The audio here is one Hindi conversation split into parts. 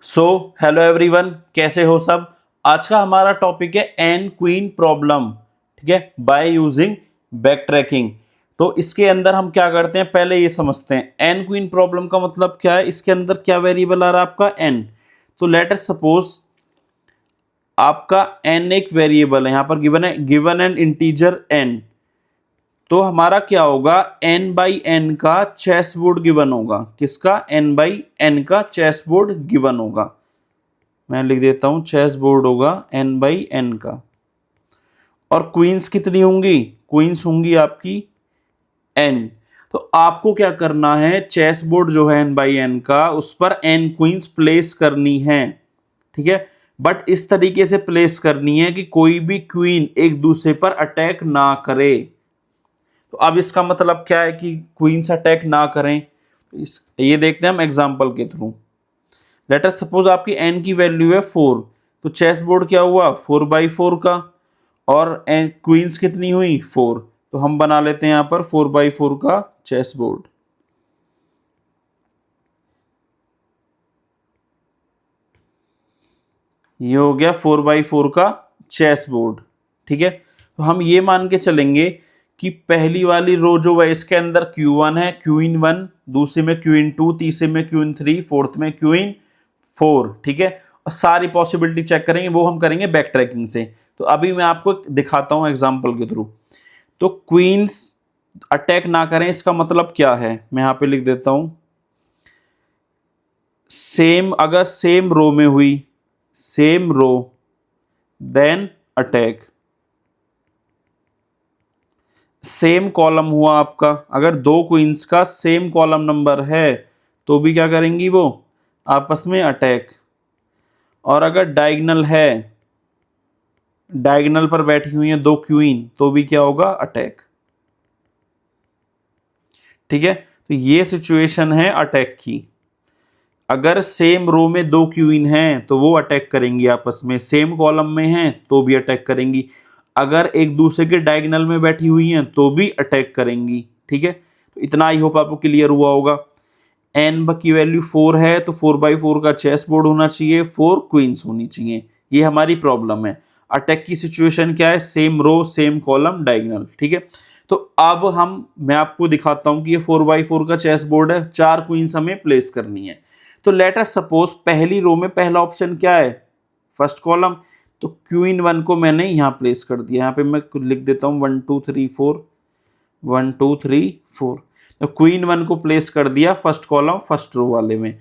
सो हेलो एवरीवन, कैसे हो सब। आज का हमारा टॉपिक है एन क्वीन प्रॉब्लम। ठीक है, बाय यूजिंग बैक ट्रैकिंग। तो इसके अंदर हम क्या करते हैं, पहले ये समझते हैं एन क्वीन प्रॉब्लम का मतलब क्या है। इसके अंदर क्या वेरिएबल आ रहा है आपका एन। तो लेट अस सपोज आपका एन एक वेरिएबल है, यहां पर गिवन एन इंटीजर एन। तो हमारा क्या होगा, एन बाई एन का चेस बोर्ड गिवन होगा। किसका, एन बाई एन का चेस बोर्ड गिवन होगा। मैं लिख देता हूं, चेस बोर्ड होगा एन बाई एन का। और क्वींस कितनी होंगी, क्वींस होंगी आपकी एन। तो आपको क्या करना है, चेस बोर्ड जो है एन बाई एन का, उस पर एन क्वींस प्लेस करनी है। ठीक है, बट इस तरीके से प्लेस करनी है कि कोई भी क्वीन एक दूसरे पर अटैक ना करे। तो अब इसका मतलब क्या है कि क्वींस अटैक ना करें। ये देखते हैं हम एग्जांपल के थ्रू। लेट अस सपोज आपकी एन की वैल्यू है 4। तो चेस बोर्ड क्या हुआ, 4x4 का। और एन क्वींस कितनी हुई, 4। तो हम बना लेते हैं यहां पर 4x4 का चेस बोर्ड। ये हो गया 4x4 का चेस बोर्ड। ठीक है, तो हम ये मान के चलेंगे कि पहली वाली रो जो है इसके अंदर Q1 है, क्वीन 1, दूसरे में क्वीन 2, तीसरे में क्वीन 3, फोर्थ में क्वीन 4। ठीक है, और सारी पॉसिबिलिटी चेक करेंगे, वो हम करेंगे बैक ट्रैकिंग से। तो अभी मैं आपको दिखाता हूं एग्जांपल के थ्रू। तो क्वींस अटैक ना करें, इसका मतलब क्या है, मैं यहां पे लिख देता हूं। सेम, अगर सेम रो में हुई, same row then attack. Same column हुआ आपका, अगर दो क्वींस का सेम कॉलम नंबर है तो भी क्या करेंगी वो, आपस में अटैक। और अगर डायगोनल है, डायगोनल पर बैठी हुई है दो क्वीन, तो भी क्या होगा, अटैक। ठीक है, तो ये सिचुएशन है अटैक की। अगर सेम रो में दो क्वीन हैं तो वो अटैक करेंगी आपस में, सेम कॉलम में हैं तो भी अटैक करेंगी। अगर एक दूसरे के डायगोनल में बैठी हुई हैं तो भी अटैक करेंगी। ठीक है, तो इतना आई होप आपको क्लियर हुआ होगा। एन की वैल्यू 4 है तो 4x4 का चेस बोर्ड होना चाहिए, 4 क्वींस होनी चाहिए। ये हमारी प्रॉब्लम है। अटैक की सिचुएशन क्या है, same row same column diagonal. ठीक है, तो अब मैं आपको दिखाता हूं कि ये 4x4 का चेस बोर्ड है, 4 क्वींस हमें प्लेस करनी है। तो लेट अस सपोज पहली रो में पहला ऑप्शन क्या है, फर्स्ट कॉलम। तो क्वीन 1 को मैंने यहां प्लेस कर दिया, यहां पे मैं लिख देता हूं 1 2 3 4, 1 2 3 4। तो क्वीन 1 को प्लेस कर दिया फर्स्ट कॉलम फर्स्ट रो वाले में।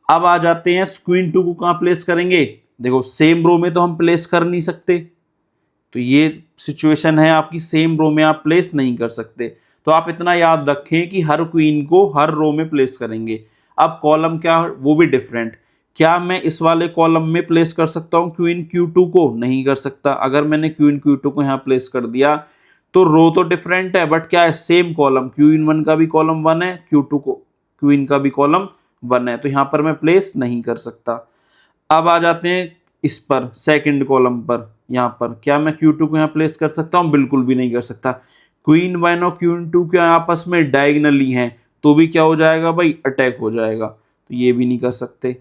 अब आ जाते हैं क्वीन 2 को कहां प्लेस करेंगे। देखो सेम रो में तो हम प्लेस कर नहीं सकते, तो ये सिचुएशन है आपकी, सेम रो में आप प्लेस नहीं कर सकते। तो आप इतना याद रखें कि हर क्वीन को हर रो में प्लेस करेंगे। अब कॉलम क्या, वो भी डिफरेंट। क्या मैं इस वाले कॉलम में प्लेस कर सकता हूं क्वीन Q2 को, नहीं कर सकता। अगर मैंने क्वीन Q2 को यहां प्लेस कर दिया तो रो तो डिफरेंट है, बट क्या है, सेम कॉलम। क्वीन 1 का भी कॉलम 1 है, Q2 को क्वीन का भी कॉलम 1 है, तो यहां पर मैं प्लेस नहीं कर सकता। अब आ जाते हैं इस पर, सेकंड कॉलम पर। यहां पर क्या मैं Q2 को यहां प्लेस कर सकता हूं, बिल्कुल भी नहीं कर सकता। क्वीन 1 और क्वीन 2 के आपस में डायगोनली हैं, तो भी क्या हो जाएगा भाई, अटैक हो जाएगा। तो ये भी नहीं कर सकते।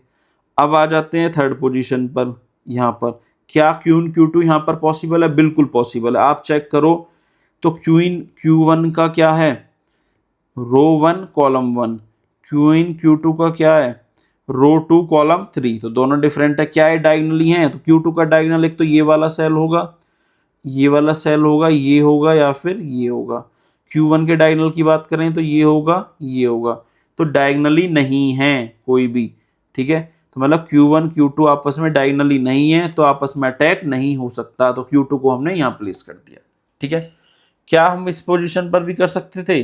अब आ जाते हैं थर्ड पोजीशन पर। यहां पर क्या क्वीन Q2 यहां पर पॉसिबल है, बिल्कुल पॉसिबल है। आप चेक करो तो क्वीन Q1 का क्या है, रो 1 कॉलम 1। क्वीन Q2 का क्या है, रो 2 कॉलम 3। तो दोनों डिफरेंट है, क्या है, डायगोनली हैं। तो Q2 का डायगोनल एक तो ये वाला सेल होगा, ये वाला सेल होगा, ये होगा या फिर ये होगा। Q1 के डायगोनल की बात करें तो ये होगा, ये होगा। तो डायगोनली नहीं है कोई भी। ठीक है, तो मतलब Q1 Q2 आपस में डायगोनली नहीं है, तो आपस में अटैक नहीं हो सकता। तो Q2 को हमने यहाँ प्लेस कर दिया। ठीक है, क्या हम इस पोजीशन पर भी कर सकते थे,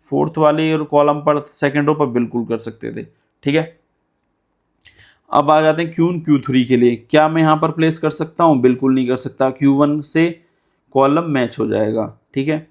फोर्थ वाले कॉलम पर, सेकेंड रो पर बिल्कुल कर सकते थे। ठीक है, अब आ जाते हैं क्वीन Q3 के लिए। क्या मैं यहाँ पर प्लेस कर सकता हूँ, बिल्कुल नहीं कर सकता। Q1 से कॉलम मैच हो जाएगा। ठीक है,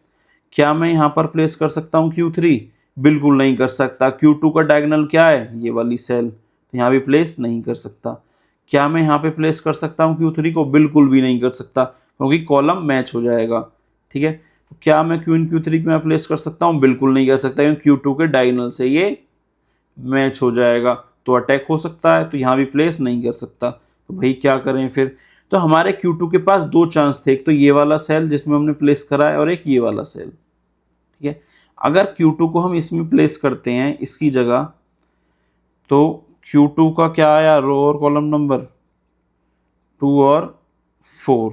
क्या मैं यहाँ पर प्लेस कर सकता हूँ Q3, बिल्कुल नहीं कर सकता। Q2 का डायगोनल क्या है, ये वाली सेल, तो यहाँ भी प्लेस नहीं कर सकता। क्या मैं यहाँ पे प्लेस कर सकता हूँ Q3 को, बिल्कुल भी नहीं कर सकता, क्योंकि कॉलम मैच हो जाएगा। ठीक है, तो क्या मैं क्वीन Q3 को यहाँ प्लेस कर सकता हूँ, बिल्कुल नहीं कर सकता, क्योंकि Q2 के डायगोनल से ये मैच हो जाएगा। तो अटैक हो सकता है, तो यहाँ भी प्लेस नहीं कर सकता। तो भाई क्या करें फिर? तो हमारे Q2 के पास दो चांस थे, एक तो ये वाला सेल जिसमें हमने प्लेस करा है और एक ये वाला सेल, ठीक है। अगर Q2 को हम इसमें प्लेस करते हैं इसकी जगह, तो Q2 का क्या आया रो और कॉलम नंबर 2 और 4।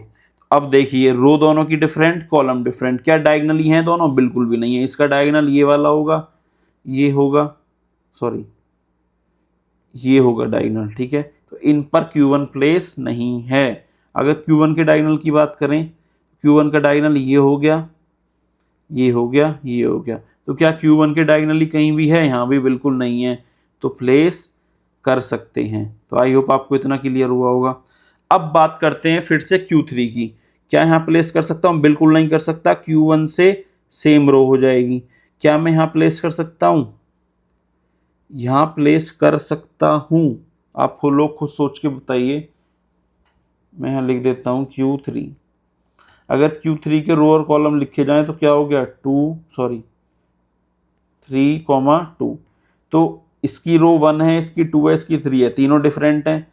अब देखिए रो दोनों की डिफरेंट, कॉलम डिफरेंट, क्या डायगनली हैं दोनों? बिल्कुल भी नहीं है। इसका डायगनल ये वाला होगा, ये होगा, सॉरी ये होगा डायगनल, ठीक है। तो इन पर Q1 प्लेस नहीं है। अगर Q1 के डायगनल की बात करें, Q1 का डायगनल ये हो गया, ये हो गया, ये हो गया। तो क्या Q1 के डायगनली कहीं भी है? यहाँ भी बिल्कुल नहीं है, तो प्लेस कर सकते हैं। तो आई होप आपको इतना क्लियर हुआ होगा। अब बात करते हैं फिर से Q3 की। क्या यहाँ प्लेस कर सकता हूँ? बिल्कुल नहीं कर सकता, Q1 से सेम रो हो जाएगी। क्या मैं यहाँ प्लेस कर सकता हूँ? यहाँ प्लेस कर सकता हूँ। आप लोग खुद सोच के बताइए। मैं यहाँ लिख देता हूँ Q3। अगर Q3 के रो और कॉलम लिखे जाएं तो क्या हो गया? 3, 2। तो इसकी रो 1 है, इसकी 2 है, इसकी 3 है, तीनों डिफरेंट हैं।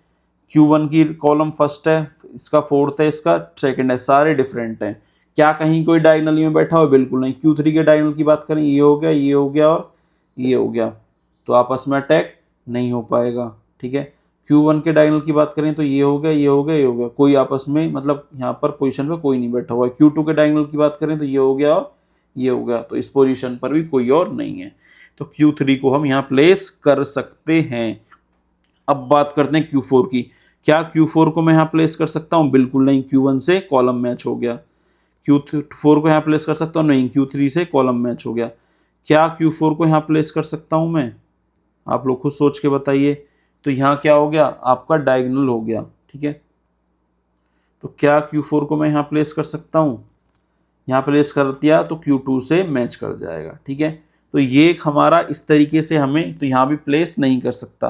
Q1 की कॉलम फर्स्ट है, इसका फोर्थ है, इसका सेकंड है, सारे डिफरेंट हैं। क्या कहीं कोई डायगनली में बैठा हो? बिल्कुल नहीं। Q3 के डायगनल की बात करें, ये हो गया, ये हो गया और ये हो गया, तो आपस में अटैक नहीं हो पाएगा, ठीक है। Q1 के डायगनल की बात करें तो ये हो गया, ये हो गया, ये हो गया, कोई आपस में मतलब यहाँ पर पोजीशन पे कोई नहीं बैठा हुआ है। Q2 के डायगनल की बात करें तो ये हो गया और ये हो गया, तो इस पोजीशन पर भी कोई और नहीं है। तो Q3 को हम यहाँ प्लेस कर सकते हैं। अब बात करते हैं Q4 की। क्या Q4 को मैं यहाँ प्लेस कर सकता हूँ? बिल्कुल नहीं, Q1 से कॉलम मैच हो गया। Q4 को यहाँ प्लेस कर सकता हूँ? नहीं, Q3 से कॉलम मैच हो गया। क्या Q4 को यहाँ प्लेस कर सकता हूँ मैं? आप लोग खुद सोच के बताइए। तो यहाँ क्या हो गया? आपका डायगोनल हो गया, ठीक है। तो क्या Q4 को मैं यहाँ प्लेस कर सकता हूँ? यहाँ प्लेस कर दिया तो Q2 से मैच कर जाएगा, ठीक है। तो ये हमारा इस तरीके से हमें, तो यहाँ भी प्लेस नहीं कर सकता।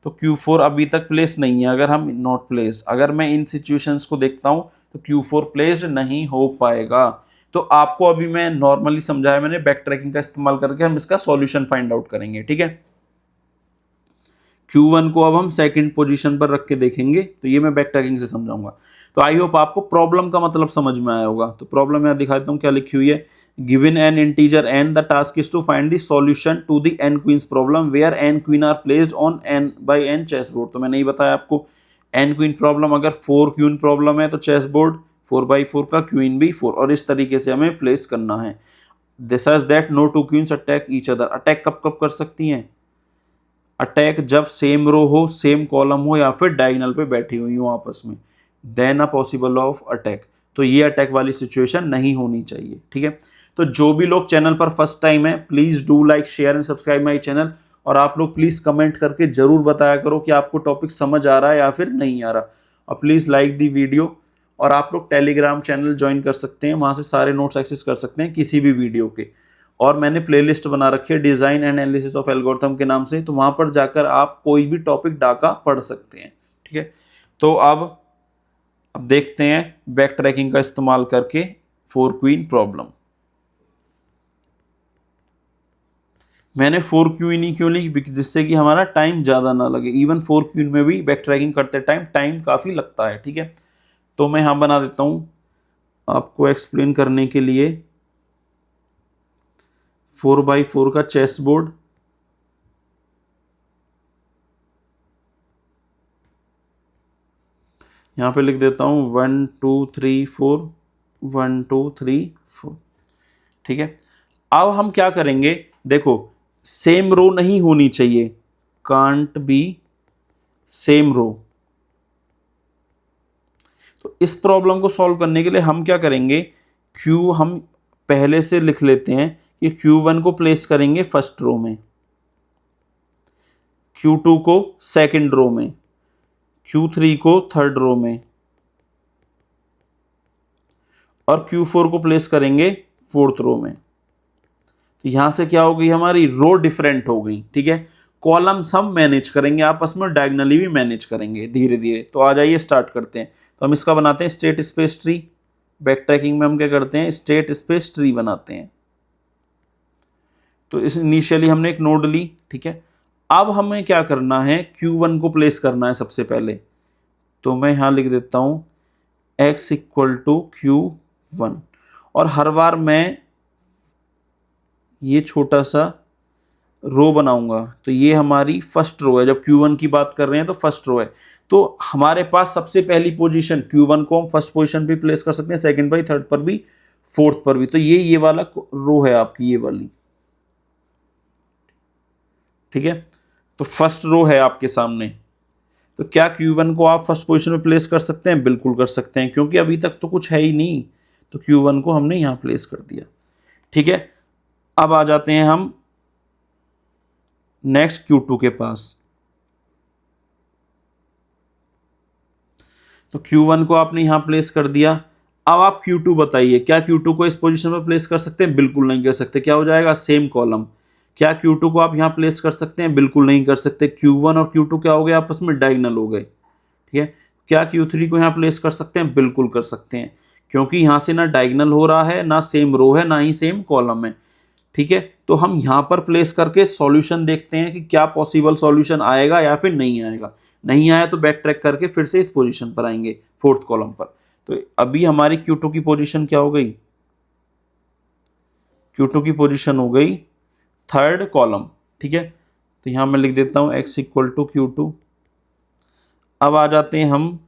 तो Q4 अभी तक प्लेस नहीं है। अगर हम नॉट प्लेस्ड, अगर मैं इन सिचुएशंस को देखता हूँ तो Q4 प्लेस्ड नहीं हो पाएगा। तो आपको अभी मैं नॉर्मली समझाया मैंने, बैक ट्रैकिंग का इस्तेमाल करके हम इसका सॉल्यूशन फाइंड आउट करेंगे, ठीक है। Q1 को अब हम सेकंड पोजीशन पर रख के देखेंगे, तो ये मैं बैक ट्रैकिंग से समझाऊंगा। तो आई होप आपको प्रॉब्लम का मतलब समझ में आया होगा। तो प्रॉब्लम यहाँ दिखा देता हूँ क्या लिखी हुई है। Given an integer n, the task is to find the solution to the n queens problem where n queen are placed on n by n chess board. तो मैंने ही बताया आपको, n क्वीन प्रॉब्लम अगर 4 क्वीन प्रॉब्लम है तो चेस बोर्ड 4x4 का क्वीन भी 4, और इस तरीके से हमें प्लेस करना है। This is that no two queens attack each other. Attack कब कब कर सकती हैं? अटैक जब सेम रो हो, सेम कॉलम हो, या फिर डायगोनल पे बैठी हुई हो आपस में, then a possible of attack. तो ये अटैक वाली सिचुएशन नहीं होनी चाहिए, ठीक है। तो जो भी लोग चैनल पर फर्स्ट टाइम है, please do like share and subscribe my channel. और आप लोग प्लीज कमेंट करके जरूर बताया करो कि आपको टॉपिक समझ आ रहा है या फिर नहीं आ रहा। और प्लीज लाइक दी वीडियो। और आप लोग टेलीग्राम चैनल ज्वाइन कर सकते हैं, वहां से सारे नोट्स एक्सेस कर सकते हैं किसी भी वीडियो के। और मैंने प्लेलिस्ट बना रखी है design and analysis of algorithm के नाम से, तो वहां पर जाकर आप कोई भी टॉपिक डाका पढ़ सकते हैं, ठीक है। तो अब देखते हैं बैक ट्रैकिंग का इस्तेमाल करके 4 क्वीन प्रॉब्लम। मैंने 4 क्वीन ही क्यों ली? जिससे कि हमारा टाइम ज़्यादा ना लगे। इवन 4 क्वीन में भी बैक ट्रैकिंग करते टाइम काफ़ी लगता है, ठीक है। तो मैं यहाँ बना देता हूँ आपको एक्सप्लेन करने के लिए 4x4 का चेस बोर्ड। यहाँ पे लिख देता हूँ 1 2 3 4, 1 2 3 4, ठीक है। अब हम क्या करेंगे? देखो, सेम रो नहीं होनी चाहिए, कांट बी सेम रो। तो इस प्रॉब्लम को सॉल्व करने के लिए हम क्या करेंगे? हम पहले से लिख लेते हैं कि Q1 को प्लेस करेंगे फर्स्ट रो में, Q2 को सेकंड रो में, Q3 को थर्ड रो में, और Q4 को प्लेस करेंगे फोर्थ रो में। तो यहां से क्या हो गई? हमारी रो डिफरेंट हो गई, ठीक है। कॉलम्स हम मैनेज करेंगे आपस में, डायगोनली भी मैनेज करेंगे धीरे धीरे। तो आ जाइए स्टार्ट करते हैं। तो हम इसका बनाते हैं state space tree. Back tracking में हम क्या करते हैं? स्टेट स्पेस ट्री बनाते हैं। तो इस इनिशियली हमने एक नोड ली, ठीक है। अब हमें क्या करना है, Q1 को प्लेस करना है सबसे पहले। तो मैं यहाँ लिख देता हूँ x इक्वल टू Q1, और हर बार मैं ये छोटा सा रो बनाऊंगा। तो ये हमारी फर्स्ट रो है, जब Q1 की बात कर रहे हैं तो फर्स्ट रो है। तो हमारे पास सबसे पहली पोजीशन Q1 को हम फर्स्ट पोजीशन पे प्लेस कर सकते हैं, सेकंड पर भी, थर्ड पर भी, फोर्थ पर भी। तो ये वाला रो है आपकी, ये वाली, ठीक है। तो फर्स्ट रो है आपके सामने। तो क्या Q1 को आप फर्स्ट पोजीशन में प्लेस कर सकते हैं? बिल्कुल कर सकते हैं, क्योंकि अभी तक तो कुछ है ही नहीं। तो Q1 को हमने यहाँ प्लेस कर दिया, ठीक है। अब आ जाते हैं हम नेक्स्ट Q2 के पास। तो Q1 को आपने यहां प्लेस कर दिया। अब आप Q2 बताइए, क्या Q2 को इस पोजीशन पर प्लेस कर सकते हैं? बिल्कुल नहीं कर सकते। क्या हो जाएगा? Same column. क्या Q2 को आप यहां प्लेस कर सकते हैं? बिल्कुल नहीं कर सकते। Q1 और Q2 क्या हो गए? आपस में डायगोनल हो गए, ठीक है। क्या Q3 को यहां प्लेस कर सकते हैं? बिल्कुल कर सकते हैं, क्योंकि यहां से ना डायगोनल हो रहा है, ना सेम रो है, ना ही सेम कॉलम है, ठीक है। तो हम यहाँ पर प्लेस करके सॉल्यूशन देखते हैं कि क्या पॉसिबल सॉल्यूशन आएगा या फिर नहीं आएगा। नहीं आया तो बैक ट्रैक करके फिर से इस पोजीशन पर आएंगे, फोर्थ कॉलम पर। तो अभी हमारी Q2 की पोजीशन क्या हो गई? Q2 की पोजीशन हो गई थर्ड कॉलम, ठीक है। तो यहाँ मैं लिख देता हूँ x इक्वल टू Q2। अब आ जाते हैं हम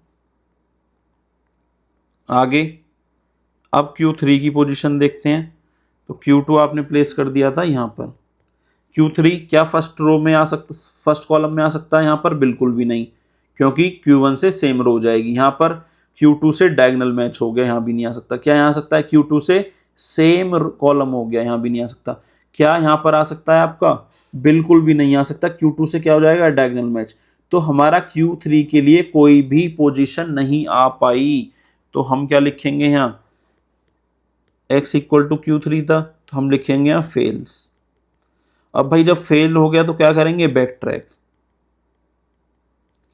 आगे। अब Q3 की पोजीशन देखते हैं। तो Q2 आपने प्लेस कर दिया था यहाँ पर। Q3 क्या फर्स्ट रो में आ सकता, फर्स्ट कॉलम में आ सकता है यहाँ पर? बिल्कुल भी नहीं, क्योंकि Q1 से सेम रो हो जाएगी। यहाँ पर Q2 से डायगोनल मैच हो गया, यहाँ भी नहीं आ सकता। क्या यहाँ आ सकता है? Q2 से सेम कॉलम हो गया, यहाँ भी नहीं आ सकता। क्या यहाँ पर आ सकता है आपका? बिल्कुल भी नहीं आ सकता। Q2 से क्या हो जाएगा? Diagonal match. तो हमारा Q3 के लिए कोई भी पोजीशन नहीं आ पाई। तो हम क्या लिखेंगे यहाँ? x इक्वल टू Q3 था, तो हम लिखेंगे यहाँ फेल्स। अब भाई जब फेल हो गया तो क्या करेंगे? Back track.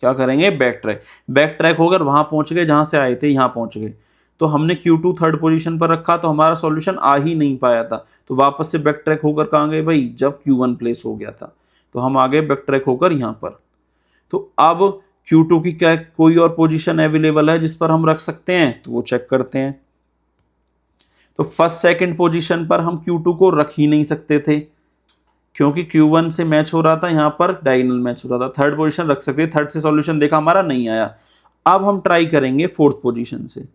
क्या करेंगे? Back track. बैक ट्रैक होकर वहां पहुंच गए जहां से आए थे, यहां पहुंच गए। तो हमने Q2 थर्ड पोजीशन पर रखा, तो हमारा सॉल्यूशन आ ही नहीं पाया था। तो वापस से बैक ट्रैक होकर कहाँ गए भाई? जब Q1 प्लेस हो गया था, तो हम आ गए बैक ट्रैक होकर यहाँ पर। तो अब Q2 की क्या कोई और पोजीशन अवेलेबल है जिस पर हम रख सकते हैं? तो वो चेक करते हैं। तो फर्स्ट सेकंड पोजीशन पर हम Q2 को रख ही नहीं सकते थे, क्योंकि Q1 से मैच हो रहा था, यहाँ पर डायगोनल मैच हो रहा था। थर्ड पोजीशन रख सकते, थर्ड से सॉल्यूशन देखा हमारा, नहीं आया। अब हम ट्राई करेंगे फोर्थ पोजीशन से।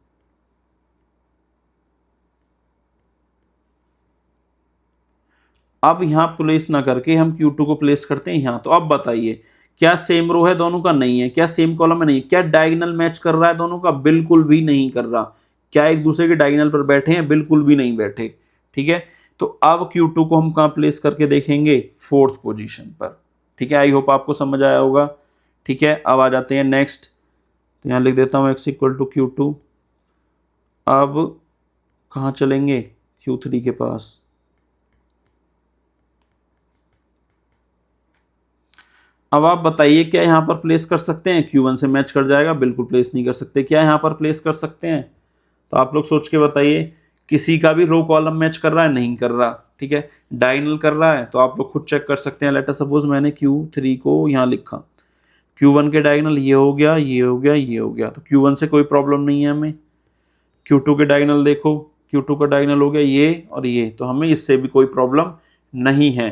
अब यहाँ प्लेस ना करके हम Q2 को प्लेस करते हैं यहाँ। तो अब बताइए, क्या सेम रो है दोनों का? नहीं है। क्या सेम कॉलम में? नहीं। क्या डायगोनल मैच कर रहा है दोनों का? बिल्कुल भी नहीं कर रहा। क्या एक दूसरे के डायगोनल पर बैठे हैं? बिल्कुल भी नहीं बैठे, ठीक है। तो अब Q2 को हम कहाँ प्लेस करके देखेंगे? फोर्थ पोजीशन पर, ठीक है। आई होप आपको समझ आया होगा, ठीक है। अब आ जाते हैं नेक्स्ट। तो यहाँ लिख देता हूँ x इक्वल टू Q2। अब कहाँ चलेंगे? Q3 के पास। अब आप बताइए, क्या यहाँ पर प्लेस कर सकते हैं? Q1 से मैच कर जाएगा, बिल्कुल प्लेस नहीं कर सकते। क्या यहाँ पर प्लेस कर सकते हैं? तो आप लोग सोच के बताइए। किसी का भी रो कॉलम मैच कर रहा है? नहीं कर रहा, ठीक है। डायगोनल कर रहा है, तो आप लोग खुद चेक कर सकते हैं। लेट अस सपोज मैंने Q3 को यहाँ लिखा, Q1 के डायगोनल ये हो गया, ये हो गया, ये हो गया। तो Q1 से कोई प्रॉब्लम नहीं है हमें। Q2 के डायगोनल देखो, Q2 का डायगोनल हो गया ये और ये, तो हमें इससे भी कोई प्रॉब्लम नहीं है।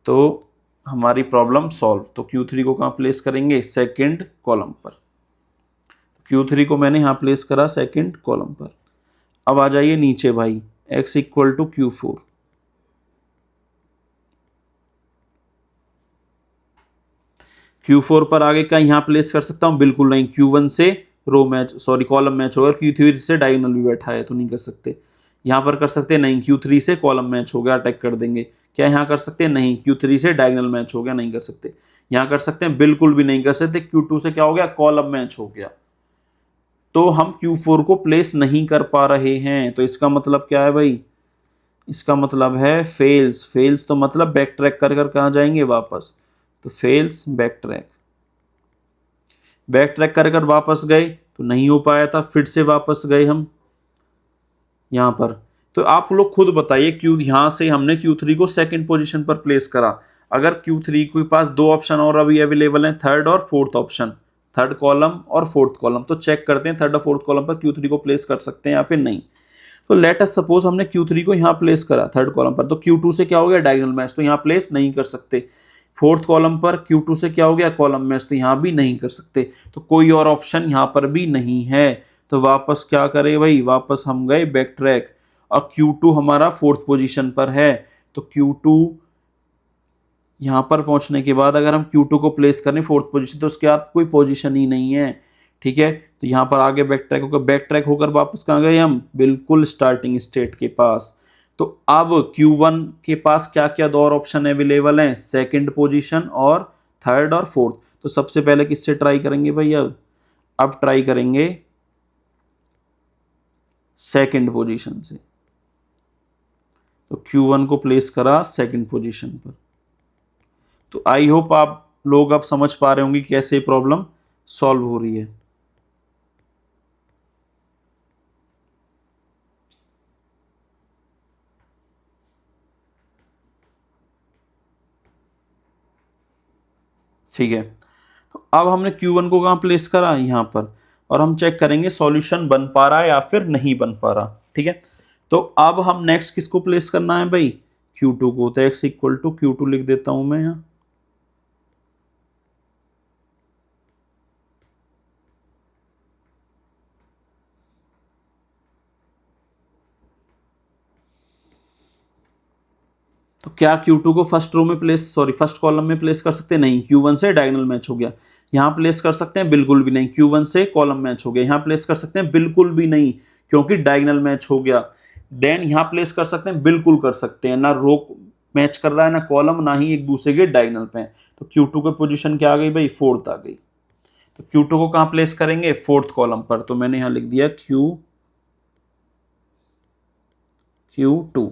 तो हमारी प्रॉब्लम सॉल्व। तो Q3 को कहाँ प्लेस करेंगे? सेकंड कॉलम पर। Q3 को मैंने यहाँ प्लेस करा सेकंड कॉलम पर। अब आ जाइए नीचे भाई, x equal to Q4। Q4 पर आगे का यहाँ प्लेस कर सकता हूँ? बिल्कुल नहीं। Q1 से रो मैच, सॉरी कॉलम मैच होगा। Q3 से डायगोनल भी बैठा है, तो नहीं कर सकते। यहाँ पर कर सकते नहीं, Q3 से कॉलम मैच हो गया, अटैक कर देंगे। क्या यहाँ कर सकते हैं? नहीं। Q3 से डायगोनल मैच हो गया, नहीं कर सकते। यहाँ कर सकते हैं? बिल्कुल भी नहीं कर सकते। Q2 से क्या हो गया? कॉलम मैच हो गया। तो हम Q4 को प्लेस नहीं कर पा रहे हैं। तो इसका मतलब क्या है भाई? इसका मतलब है फेल्स। फेल्स तो मतलब बैक ट्रैक कर कर कहाँ जाएंगे? वापस। तो fails back track. Back track कर कर वापस गए तो नहीं हो पाया था, फिर से वापस गए हम यहाँ पर। तो आप लोग खुद बताइए, क्यों यहाँ से हमने Q3 को सेकंड पोजीशन पर प्लेस करा। अगर Q3 के पास दो ऑप्शन और अभी अवेलेबल हैं, थर्ड और फोर्थ ऑप्शन, थर्ड कॉलम और फोर्थ कॉलम, तो चेक करते हैं थर्ड और फोर्थ कॉलम पर Q3 को प्लेस कर सकते हैं या फिर नहीं। तो लेट अस सपोज हमने Q3 को यहाँ प्लेस करा थर्ड कॉलम पर, तो Q2 से क्या हो गया, डायगोनल मैच, तो यहाँ प्लेस नहीं कर सकते। फोर्थ कॉलम पर Q2 से क्या हो गया, कॉलम मैच, तो यहाँ भी नहीं कर सकते। तो कोई और ऑप्शन यहाँ पर भी नहीं है। तो वापस क्या करें भाई, वापस हम गए बैक ट्रैक, और Q2 हमारा फोर्थ पोजीशन पर है। तो Q2 यहाँ पर पहुंचने के बाद अगर हम Q2 को प्लेस करें फोर्थ पोजीशन, तो उसके बाद कोई पोजीशन ही नहीं है। ठीक है, तो यहाँ पर आगे बैक ट्रैक होकर वापस कहाँ गए हम, बिल्कुल स्टार्टिंग स्टेट के पास। तो अब Q1 के पास क्या क्या दो और ऑप्शन अवेलेबल हैं, सेकंड पोजीशन और थर्ड और फोर्थ। तो सबसे पहले किससे ट्राई करेंगे भाई, अब ट्राई करेंगे सेकंड पोजीशन से। तो Q1 को प्लेस करा सेकंड पोजीशन पर। तो आई होप आप लोग अब समझ पा रहे होंगे कैसे प्रॉब्लम सॉल्व हो रही है। ठीक है, तो अब हमने Q1 को कहाँ प्लेस करा, यहाँ पर, और हम चेक करेंगे सॉल्यूशन बन पा रहा है या फिर नहीं बन पा रहा। ठीक है, तो अब हम नेक्स्ट किसको प्लेस करना है भाई, Q2 को। तो x इक्वल टू Q2 लिख देता हूं मैं यहाँ। तो क्या Q2 को फर्स्ट रो में प्लेस, सॉरी फर्स्ट कॉलम में प्लेस कर सकते हैं, नहीं, Q1 से डायगोनल मैच हो गया। यहाँ प्लेस कर सकते हैं, बिल्कुल भी नहीं, Q1 से कॉलम मैच हो गया। यहाँ प्लेस कर सकते हैं, बिल्कुल भी नहीं, क्योंकि डायगोनल मैच हो गया। देन यहाँ प्लेस कर सकते हैं, बिल्कुल कर सकते हैं, ना रो मैच कर रहा है ना कॉलम, ना ही एक दूसरे के डायगोनल पे है। तो Q2 की पोजीशन क्या आ गई भाई, फोर्थ आ गई। तो Q2 को कहाँ प्लेस करेंगे, फोर्थ कॉलम पर। तो मैंने यहाँ लिख दिया Q2।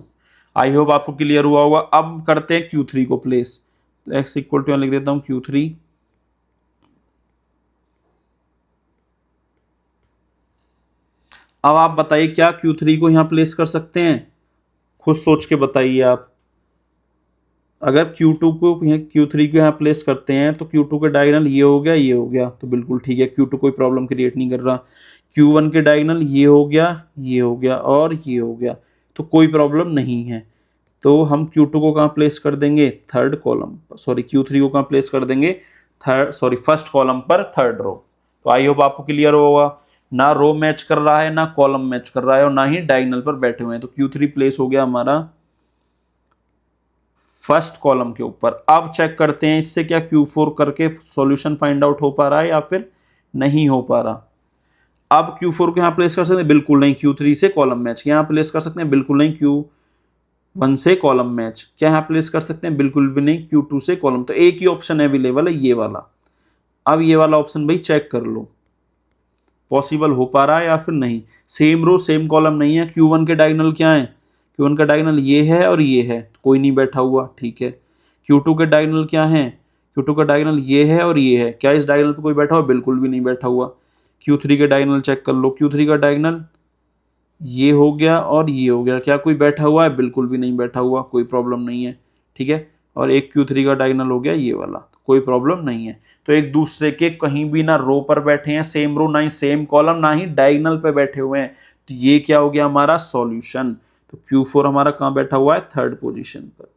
आई होप आपको क्लियर हुआ होगा। अब करते हैं Q3 को प्लेस। तो x इक्वल टू लिख देता हूं Q3। अब आप बताइए क्या Q3 को यहां प्लेस कर सकते हैं, खुद सोच के बताइए आप। अगर Q2 को Q3 को यहाँ प्लेस करते हैं तो Q2 का डायगोनल ये हो गया, ये हो गया, तो बिल्कुल ठीक है, Q2 कोई प्रॉब्लम क्रिएट नहीं कर रहा। Q1 के डायगोनल ये हो गया, ये हो गया और ये हो गया, तो कोई प्रॉब्लम नहीं है। तो हम Q2 को कहाँ प्लेस कर देंगे, थर्ड कॉलम, सॉरी Q3 को कहाँ प्लेस कर देंगे, फर्स्ट कॉलम पर थर्ड रो। तो आई होप आपको क्लियर होगा, ना रो मैच कर रहा है, ना कॉलम मैच कर रहा है, और ना ही डायगोनल पर बैठे हुए हैं। तो Q3 प्लेस हो गया हमारा फर्स्ट कॉलम के ऊपर। अब चेक करते हैं इससे क्या Q4 करके सॉल्यूशन फाइंड आउट हो पा रहा है या फिर नहीं हो पा रहा। अब Q4 को यहाँ प्लेस कर सकते हैं, बिल्कुल नहीं, Q3 से कॉलम मैच। यहाँ प्लेस कर सकते हैं, बिल्कुल नहीं, Q1 से कॉलम मैच। क्या यहाँ प्लेस कर सकते हैं, बिल्कुल भी नहीं, Q2 से कॉलम। तो एक ही ऑप्शन अवेलेबल है, ये वाला। अब ये वाला ऑप्शन भाई चेक कर लो पॉसिबल हो पा रहा है या फिर नहीं। सेम रो सेम कॉलम नहीं है। Q1 के डायगोनल क्या है, Q1 का डायगोनल ये है और ये है, कोई नहीं बैठा हुआ, ठीक है। Q2 के डायगोनल क्या है, Q2 का डायगोनल ये है और ये है, क्या इस डायगोनल पे कोई बैठा हुआ, बिल्कुल भी नहीं बैठा हुआ। Q3 के डायगोनल चेक कर लो, Q3 का डायगोनल ये हो गया और ये हो गया, क्या कोई बैठा हुआ है, बिल्कुल भी नहीं बैठा हुआ, कोई प्रॉब्लम नहीं है, ठीक है। और एक Q3 का डायगोनल हो गया ये वाला, कोई प्रॉब्लम नहीं है। तो एक दूसरे के कहीं भी ना रो पर बैठे हैं, सेम रो, ना ही सेम कॉलम, ना ही डायगोनल पे बैठे हुए हैं। तो ये क्या हो गया हमारा सॉल्यूशन। तो Q4 हमारा कहाँ बैठा हुआ है, थर्ड पोजीशन पर।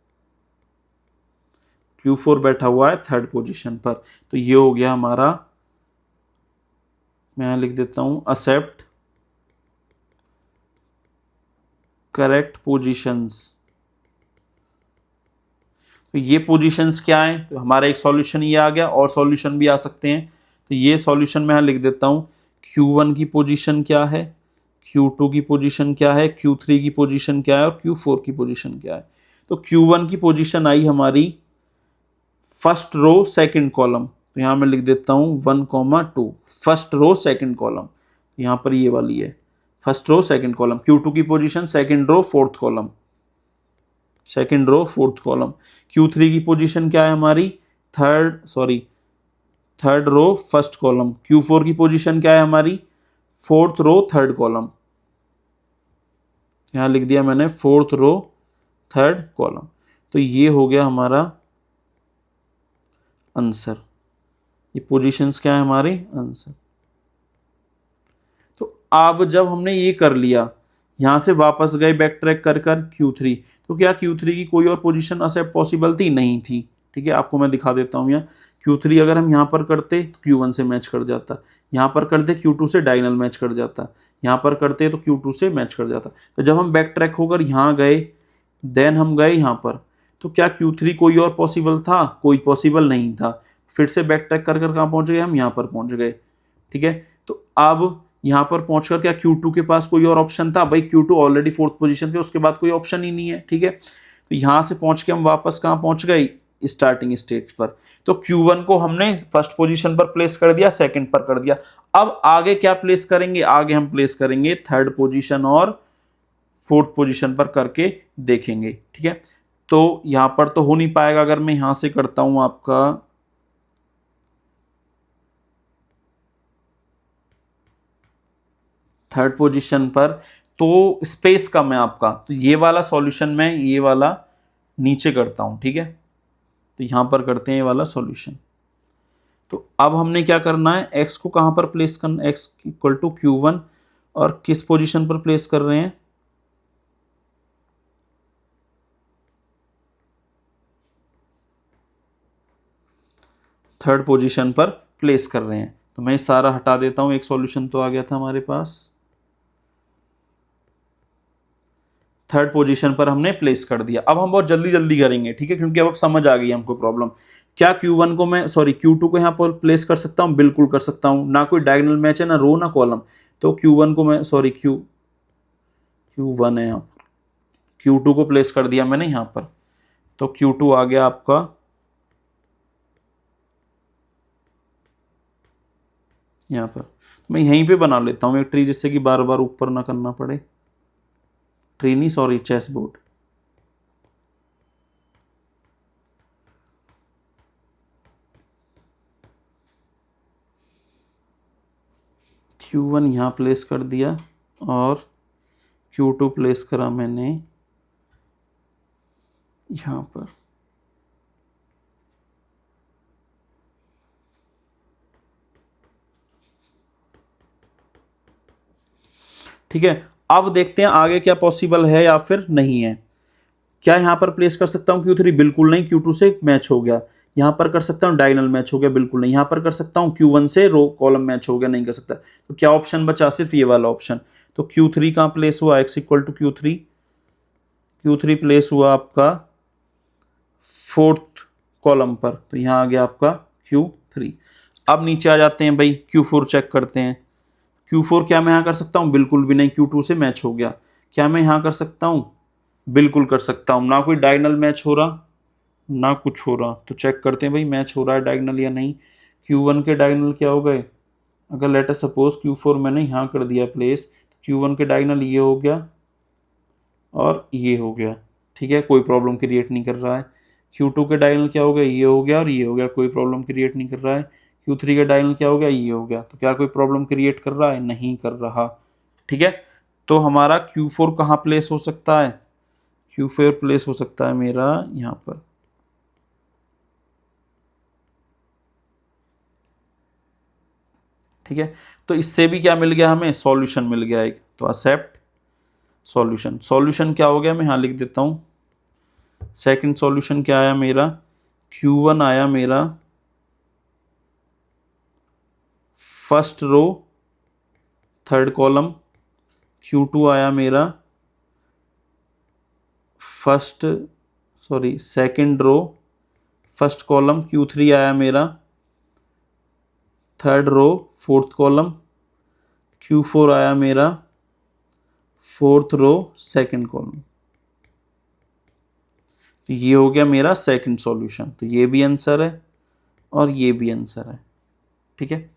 Q4 बैठा हुआ है थर्ड पोजीशन पर। तो ये हो गया हमारा, मैं लिख देता हूं एक्सेप्ट करेक्ट पोजीशंस। तो ये पोजीशंस क्या है, तो हमारा एक सॉल्यूशन ये आ गया, और सॉल्यूशन भी आ सकते हैं। तो ये सॉल्यूशन मैं यहाँ लिख देता हूँ, Q1 की पोजीशन क्या है, Q2 की पोजीशन क्या है, Q3 की पोजीशन क्या है और Q4 की पोजीशन क्या है। तो Q1 की पोजीशन आई हमारी फर्स्ट रो सेकंड कॉलम। तो यहाँ मैं लिख देता हूँ 1,2, फर्स्ट रो सेकंड कॉलम, यहाँ पर ये वाली है first row second column. Q2 की position second row fourth column, second row fourth column. Q3 की पोजीशन क्या है हमारी, third row first column. Q4 की पोजीशन क्या है हमारी, फोर्थ रो थर्ड कॉलम, यहाँ लिख दिया मैंने फोर्थ रो थर्ड कॉलम। तो ये हो गया हमारा आंसर। ये पोजीशंस क्या है हमारे आंसर। तो अब जब हमने ये कर लिया, यहाँ से वापस गए बैक ट्रैक कर कर Q3, तो क्या Q3 की कोई और पोजीशन एक्सेप्ट पॉसिबल थी? नहीं थी। ठीक है, आपको मैं दिखा देता हूँ यहाँ। Q3 अगर हम यहाँ पर करते Q1 से मैच कर जाता, यहाँ पर करते Q2 से डायगोनल मैच कर जाता, यहाँ पर करते तो Q2 से मैच कर जाता। तो जब हम बैक ट्रैक होकर यहाँ गए, देन हम गए यहाँ पर, तो क्या Q3 कोई और पॉसिबल था? कोई पॉसिबल नहीं था। फिर से बैक ट्रैक कर कर कहाँ पहुँच गए हम? यहाँ पर पहुँच गए। ठीक है, तो अब यहाँ पर पहुंचकर क्या Q2 के पास कोई और ऑप्शन था? भाई Q2 ऑलरेडी फोर्थ पोजीशन पे, उसके बाद कोई ऑप्शन ही नहीं है। ठीक है, तो यहाँ से पहुंच के हम वापस कहाँ पहुंच गए? स्टार्टिंग स्टेज पर। तो Q1 को हमने फर्स्ट पोजीशन पर प्लेस कर दिया, सेकंड पर कर दिया। अब आगे क्या प्लेस करेंगे? आगे हम प्लेस करेंगे थर्ड पोजीशन और फोर्थ पोजीशन पर करके देखेंगे। ठीक है, तो यहाँ पर तो हो नहीं पाएगा। अगर मैं यहाँ से करता हूँ आपका थर्ड पोजीशन पर, तो स्पेस कम है आपका, तो ये वाला सॉल्यूशन मैं ये वाला नीचे करता हूं। ठीक है, तो यहां पर करते हैं ये वाला सॉल्यूशन। तो अब हमने क्या करना है? x को कहां पर प्लेस करना? x इक्वल टू Q1, और किस पोजीशन पर प्लेस कर रहे हैं? थर्ड पोजीशन पर प्लेस कर रहे हैं। तो मैं सारा हटा देता हूं, एक सॉल्यूशन तो आ गया था हमारे पास। थर्ड पोजीशन पर हमने प्लेस कर दिया। अब हम बहुत जल्दी जल्दी करेंगे, ठीक है, क्योंकि अब समझ आ गई हमको प्रॉब्लम। क्या Q1 को मैं Q2 को यहाँ पर प्लेस कर सकता हूँ? बिल्कुल कर सकता हूँ। ना कोई डायगोनल मैच है, ना रो ना कॉलम। तो Q1 को मैं Q1 है यहाँ पर, Q2 को प्लेस कर दिया मैंने यहाँ पर, तो Q2 आ गया आपका यहाँ पर। मैं यहीं पे बना लेता हूँ एक ट्री, जिससे कि बार बार ऊपर ना करना पड़े। ट्री नहीं, सॉरी, चेस बोर्ड। Q1 यहाँ प्लेस कर दिया और Q2 प्लेस करा मैंने यहाँ पर। ठीक है, अब देखते हैं आगे क्या पॉसिबल है या फिर नहीं है। क्या यहाँ पर प्लेस कर सकता हूँ Q3? बिल्कुल नहीं, Q2 से मैच हो गया। यहाँ पर कर सकता हूँ डायगोनल मैच हो गया? बिल्कुल नहीं। यहाँ पर कर सकता हूँ Q1 से रो कॉलम मैच हो गया? नहीं कर सकता। तो क्या ऑप्शन बचा? सिर्फ ये वाला ऑप्शन। तो Q3 कहाँ प्लेस हुआ? x equal to Q3 place हुआ आपका फोर्थ कॉलम पर, तो यहाँ आ गया आपका Q3। अब नीचे आ जाते हैं भाई, Q4 चेक करते हैं। Q4 क्या मैं यहाँ कर सकता हूँ? बिल्कुल भी नहीं, Q2 से मैच हो गया। क्या मैं यहाँ कर सकता हूँ? बिल्कुल कर सकता हूँ। ना कोई डायगोनल मैच हो रहा, ना कुछ हो रहा। तो चेक करते हैं भाई मैच हो रहा है डायगोनल या नहीं। Q1 के डायगोनल क्या हो गए? अगर लेट अस सपोज Q4 मैंने यहाँ कर दिया प्लेस, Q1 के डायगोनल ये हो गया और ये हो गया। ठीक है, कोई प्रॉब्लम क्रिएट नहीं कर रहा है। Q2 के डायगोनल क्या हो गया? ये हो गया और ये हो गया, कोई प्रॉब्लम क्रिएट नहीं कर रहा है। Q3 का डायगोनल क्या हो गया? ये हो गया। तो क्या कोई प्रॉब्लम क्रिएट कर रहा है? नहीं कर रहा। ठीक है, तो हमारा Q4 कहाँ प्लेस हो सकता है? Q4 प्लेस हो सकता है मेरा यहाँ पर। ठीक है, तो इससे भी क्या मिल गया हमें? सॉल्यूशन मिल गया एक। तो एक्सेप्ट सॉल्यूशन। सॉल्यूशन क्या हो गया? मैं यहाँ लिख देता हूँ। सेकंड सॉल्यूशन क्या आया मेरा? Q1 आया मेरा first row third column, Q2 आया मेरा second row first column, Q3 आया मेरा third row fourth column, Q4 आया मेरा फोर्थ रो सेकंड कॉलम। तो ये हो गया मेरा सेकंड सॉल्यूशन। तो ये भी आंसर है और ये भी आंसर है। ठीक है,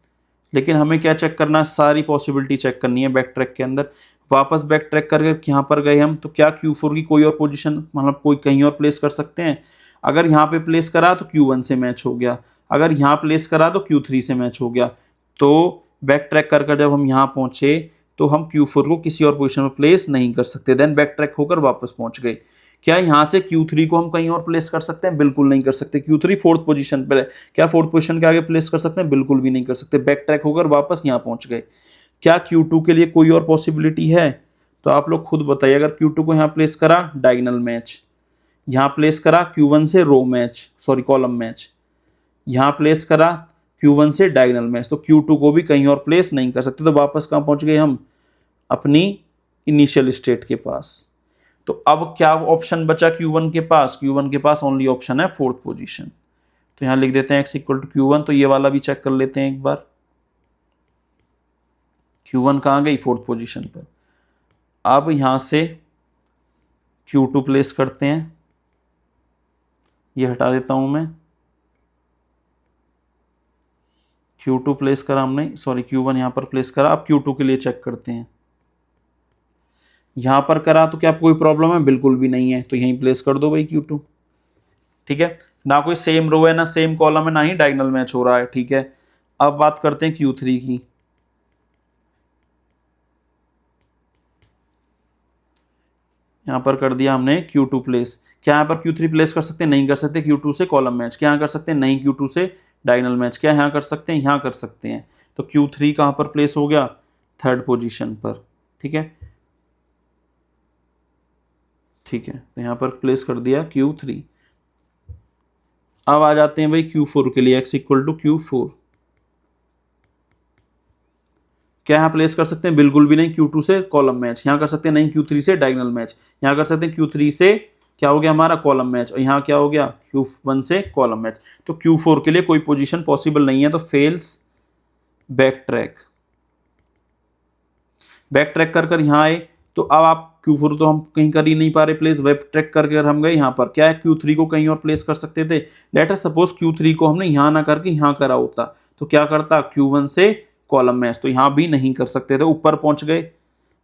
लेकिन हमें क्या चेक करना है? सारी पॉसिबिलिटी चेक करनी है बैक ट्रैक के अंदर। वापस बैक ट्रैक करके यहाँ पर गए हम, तो क्या Q4 की कोई और पोजीशन, मतलब कोई कहीं और प्लेस कर सकते हैं? अगर यहाँ पे प्लेस करा तो Q1 से मैच हो गया, अगर यहाँ प्लेस करा तो Q3 से मैच हो गया। तो बैक ट्रैक कर जब हम यहाँ पहुँचे, तो हम Q4 को किसी और पोजीशन पर प्लेस नहीं कर सकते। देन बैक ट्रैक होकर वापस पहुँच गए। क्या यहाँ से Q3 को हम कहीं और प्लेस कर सकते हैं? बिल्कुल नहीं कर सकते। Q3 फोर्थ पोजीशन पर है, क्या फोर्थ पोजीशन के आगे प्लेस कर सकते हैं? बिल्कुल भी नहीं कर सकते। बैक ट्रैक होकर वापस यहाँ पहुंच गए। क्या Q2 के लिए कोई और पॉसिबिलिटी है? तो आप लोग खुद बताइए। अगर Q2 को यहाँ प्लेस करा, डायगोनल मैच। यहाँ प्लेस करा Q1 से रो मैच, सॉरी कॉलम मैच। यहाँ प्लेस करा Q1 से डायगोनल मैच। तो Q2 को भी कहीं और प्लेस नहीं कर सकते। तो वापस कहाँ पहुंच गए हम? अपनी इनिशियल स्टेट के पास। तो अब क्या ऑप्शन बचा Q1 के पास? Q1 के पास ओनली ऑप्शन है फोर्थ पोजीशन। तो यहाँ लिख देते हैं x इक्वल टू Q1। तो ये वाला भी चेक कर लेते हैं एक बार। Q1 कहाँ गई? फोर्थ पोजीशन पर। अब यहाँ से Q2 प्लेस करते हैं, ये हटा देता हूं मैं। Q2 प्लेस करा हमने, सॉरी Q1 यहाँ पर प्लेस करा। अब Q2 के लिए चेक करते हैं। यहाँ पर करा तो क्या कोई प्रॉब्लम है? बिल्कुल भी नहीं है। तो यहीं प्लेस कर दो भाई Q2। ठीक है, ना कोई सेम रो है, ना सेम कॉलम है, ना ही डायगोनल मैच हो रहा है। ठीक है, अब बात करते हैं Q3 की। यहाँ पर कर दिया हमने Q2 प्लेस। क्या यहाँ पर Q3 प्लेस कर सकते हैं? नहीं कर सकते। Q2 से कॉलम मैच। क्या यहाँ कर सकते हैं? नहीं। Q2 से डायगोनल मैच। क्या यहाँ कर सकते हैं? यहाँ कर सकते हैं। तो Q3 कहाँ पर प्लेस हो गया? थर्ड पोजीशन पर। ठीक है, ठीक है, तो यहाँ पर प्लेस कर दिया Q3। अब आ जाते हैं भाई Q4 के लिए। x equal to Q4। क्या यहाँ प्लेस कर सकते हैं? बिल्कुल भी नहीं। Q2 से कॉलम मैच। यहाँ कर सकते हैं? नहीं। Q3 से डायगोनल मैच। यहाँ कर सकते हैं Q3 से क्या हो गया हमारा? Column match. और यहाँ क्या हो गया? Q1 से कॉलम मैच। तो Q4 के लिए कोई पोजीशन पॉसिबल नहीं है। तो fails. Back track. Back track कर कर यहाँ आए। तो अब आप Q4 तो हम कहीं कर ही नहीं पा रहे प्लेस। बैक ट्रैक करके हम गए यहाँ पर। क्या है? Q3 को कहीं और प्लेस कर सकते थे। लेट अस सपोज Q3 को हमने यहाँ ना करके यहाँ करा होता, तो क्या करता? Q1 से कॉलम मैच। तो यहाँ भी नहीं कर सकते थे। ऊपर पहुंच गए।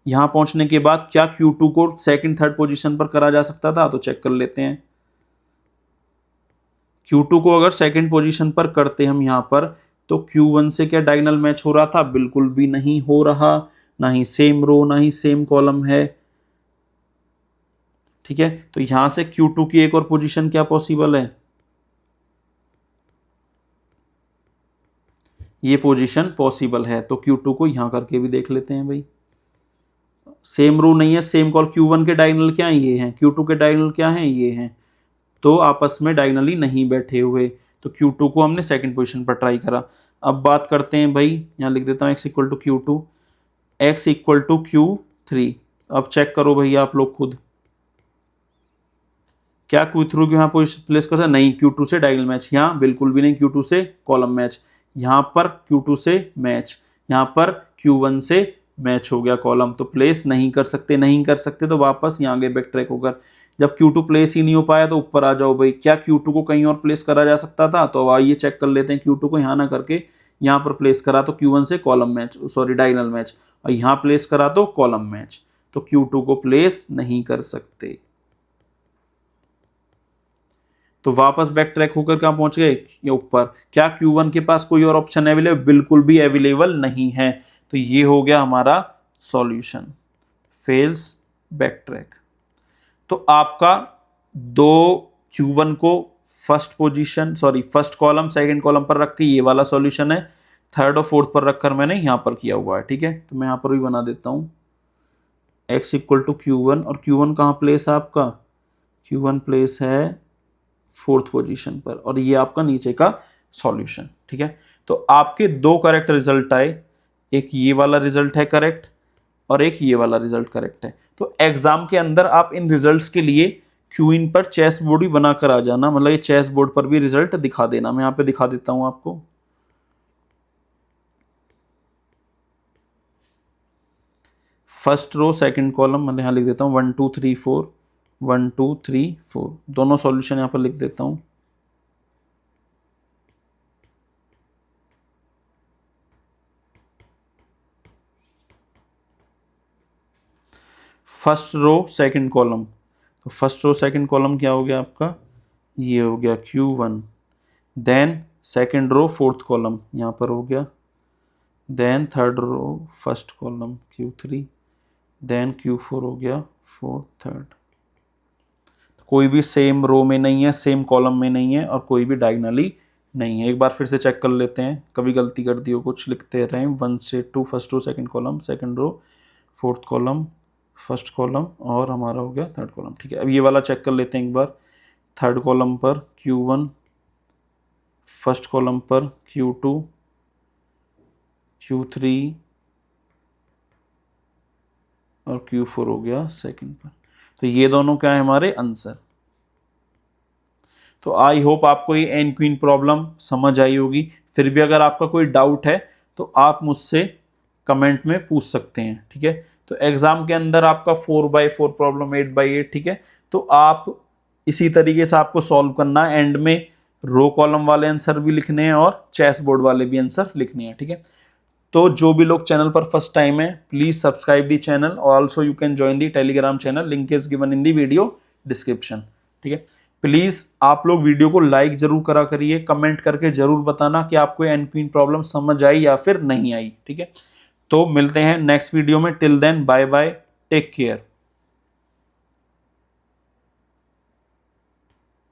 यहाँ पहुंचने के बाद क्या Q2 को सेकंड थर्ड पोजीशन पर करा जा सकता था? तो चेक कर लेते हैं। Q2 को अगर सेकंड पोजीशन पर करते हम यहाँ पर, तो Q1 से क्या डायगोनल मैच हो रहा था? बिल्कुल भी नहीं हो रहा। ना ही सेम रो, ना ही सेम कॉलम है। ठीक है, तो यहां से Q2 की एक और पोजीशन क्या पॉसिबल है? ये पोजीशन पॉसिबल है। तो Q2 को यहां करके भी देख लेते हैं भाई। सेम रो नहीं है, सेम कॉल। Q1 के डायगोनल क्या है? ये हैं। Q2 के डायगोनल क्या हैं? ये हैं। तो आपस में डायगोनली नहीं बैठे हुए। तो Q2 को हमने सेकंड पोजीशन पर ट्राई करा। अब बात करते हैं भाई, यहां लिख देता हूं x equal to Q2, x equal to Q3। अब चेक करो भैया आप लोग खुद। क्या Q3 को यहाँ प्लेस कर सकते? नहीं। Q2 से डायगोनल मैच। यहाँ बिल्कुल भी नहीं। Q2 से कॉलम मैच। यहाँ पर Q2 से मैच। यहाँ पर Q1 से मैच हो गया कॉलम। तो प्लेस नहीं कर सकते। नहीं कर सकते तो वापस यहाँ गए बैक ट्रैक होकर। जब Q2 प्लेस ही नहीं हो पाया तो ऊपर आ जाओ भाई। क्या Q2 को कहीं और प्लेस करा जा सकता था? तो अब आइए चेक कर लेते हैं। Q2 को यहाँ ना करके यहाँ पर प्लेस करा तो Q1 से column match, sorry diagonal match. और यहाँ प्लेस करा तो कॉलम मैच। तो Q2 को प्लेस नहीं कर सकते। तो वापस बैक ट्रैक होकर कहाँ पहुंच गए? ये ऊपर। क्या Q1 के पास कोई और ऑप्शन अवेलेबल? बिल्कुल भी अवेलेबल नहीं है। तो ये हो गया हमारा सॉल्यूशन, फेल्स बैक ट्रैक। तो आपका दो Q1 को first position, sorry first column second column पर रख के ये वाला सॉल्यूशन है। थर्ड और फोर्थ पर रखकर मैंने यहाँ पर किया हुआ है। ठीक है, तो मैं यहाँ पर भी बना देता हूँ। x इक्वल टू Q1, और Q1 कहाँ प्लेस है आपका? Q1 प्लेस है फोर्थ पोजीशन पर, और ये आपका नीचे का सॉल्यूशन। ठीक है, तो आपके दो करेक्ट रिजल्ट आए। एक ये वाला रिजल्ट है करेक्ट, और एक ये वाला रिजल्ट करेक्ट है। तो एग्जाम के अंदर आप इन रिजल्ट्स के लिए क्यूइन पर चेस बोर्ड भी बनाकर आ जाना, मतलब ये चेस बोर्ड पर भी रिजल्ट दिखा देना। मैं यहाँ पे दिखा देता हूँ आपको। फर्स्ट रो सेकंड कॉलम मैं यहाँ लिख देता हूँ 1 2 3 4, 1 2 3 4, दोनों सॉल्यूशन यहाँ पर लिख देता हूँ। फर्स्ट रो सेकंड कॉलम, तो फर्स्ट रो सेकंड कॉलम क्या हो गया आपका? ये हो गया Q1। Then second row fourth column यहाँ पर हो गया। Then third row first column Q3। Then Q4 हो गया फोर्थ थर्ड। कोई भी सेम रो में नहीं है, सेम कॉलम में नहीं है और कोई भी डायगोनली नहीं है। एक बार फिर से चेक कर लेते हैं, कभी गलती कर दी हो कुछ, लिखते रहें 1 से 2 first row second column, second row fourth column, first column और हमारा हो गया थर्ड कॉलम। ठीक है, अब ये वाला चेक कर लेते हैं एक बार। थर्ड कॉलम पर Q1, फर्स्ट कॉलम पर Q2, Q3 और Q4 हो गया सेकंड पर। तो ये दोनों क्या है हमारे आंसर। तो आई होप आपको ये एन क्वीन प्रॉब्लम समझ आई होगी। फिर भी अगर आपका कोई डाउट है तो आप मुझसे कमेंट में पूछ सकते हैं। ठीक है, तो एग्जाम के अंदर आपका 4x4 प्रॉब्लम, 8x8, ठीक है, तो आप इसी तरीके से आपको सॉल्व करना है। एंड में रो कॉलम वाले आंसर भी लिखने हैं और चेस बोर्ड वाले भी आंसर लिखने हैं। ठीक है, तो जो भी लोग चैनल पर फर्स्ट टाइम है, प्लीज सब्सक्राइब दी चैनल और also you can join the Telegram channel, link is given in the video description. ठीक है, प्लीज आप लोग वीडियो को लाइक जरूर करा करिए, कमेंट करके जरूर बताना कि आपको एन क्वीन प्रॉब्लम समझ आई या फिर नहीं आई। ठीक है, तो मिलते हैं नेक्स्ट वीडियो में। Till then bye bye, take care.